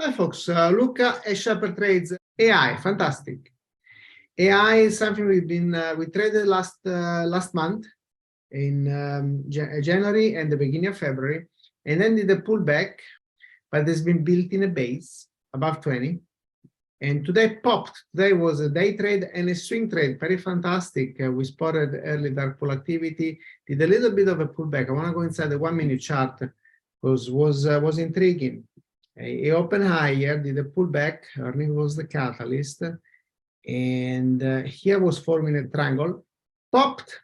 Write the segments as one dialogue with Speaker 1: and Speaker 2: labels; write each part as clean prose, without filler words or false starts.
Speaker 1: Hi folks, Luca at Sharper Trades. AI, fantastic. AI is something we traded last month in January and the beginning of February, and then did a pullback, but it's been built in a base above 20. And today popped. Today was a day trade and a swing trade, very fantastic. We spotted early dark pool activity, did a little bit of a pullback. I want to go inside the 1 minute chart because was intriguing. It opened higher, did a pullback, earning was the catalyst, and here was forming a triangle, popped.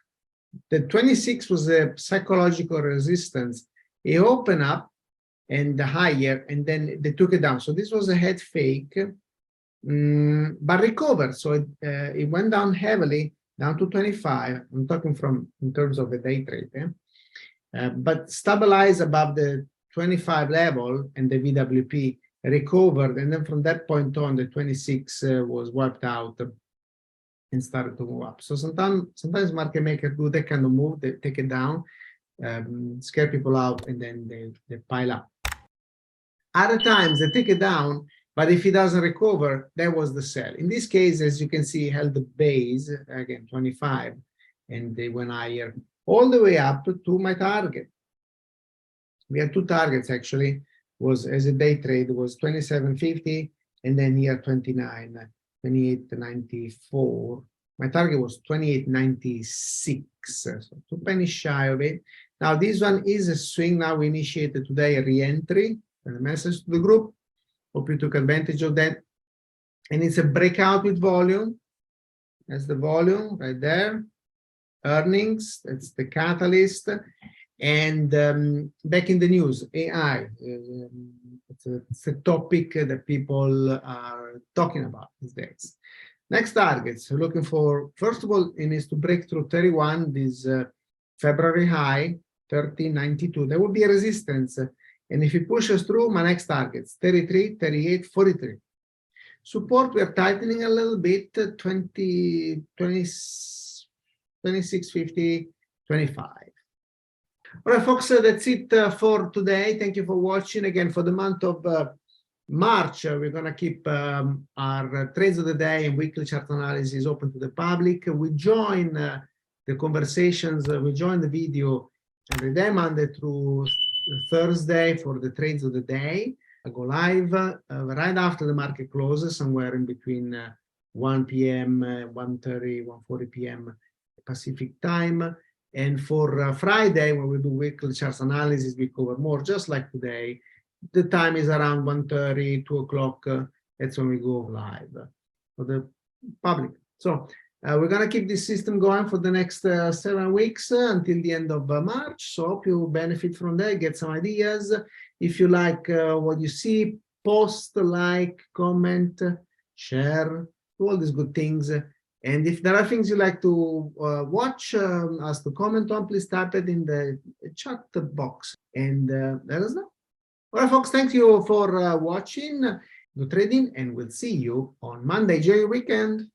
Speaker 1: The 26 was a psychological resistance. It opened up and higher, and then they took it down. So this was a head fake, but recovered. So it went down heavily, down to 25. I'm talking in terms of a day trade, but stabilized above the 25 level, and the VWP recovered, and then from that point on, the 26 was wiped out and started to move up. So sometimes market makers do that kind of move. They take it down, scare people out, and then they pile up. Other times they take it down, but if it doesn't recover, that was the sell. In this case, as you can see, held the base again 25, and they went higher all the way up to my target. We had two targets actually. Was as a day trade was 27.50, and then here 28.94. My target was 28.96, so 2 pennies shy of it. Now this one is a swing. Now we initiated today a re-entry, and a message to the group. Hope you took advantage of that. And it's a breakout with volume. That's the volume right there. Earnings, that's the catalyst. And back in the news, AI, it's a topic that people are talking about these days. Next targets, we're looking for, first of all, it needs to break through 31, this February high, 30.92. There will be a resistance. And if it pushes through, my next targets, 33, 38, 43. Support, we are tightening a little bit, 20, 26.50, 25. All right, folks, that's it for today. Thank you for watching. Again, for the month of March, we're going to keep our trades of the day and weekly chart analysis open to the public. We join the conversations, we join the video every day, Monday through Thursday for the trades of the day. I go live right after the market closes, somewhere in between 1 p.m., 1:30, 1:40 p.m. Pacific time. And for Friday, when we do weekly charts analysis, we cover more, just like today. The time is around 1:30, 2 o'clock. That's when we go live for the public. So we're going to keep this system going for the next 7 weeks until the end of March. So hope you benefit from that, get some ideas. If you like what you see, post, like, comment, share, all these good things. And if there are things you like to watch, us to comment on, please type it in the chat box and let us know. All right, folks, thank you for watching. Good trading, and we'll see you on Monday. Enjoy your weekend.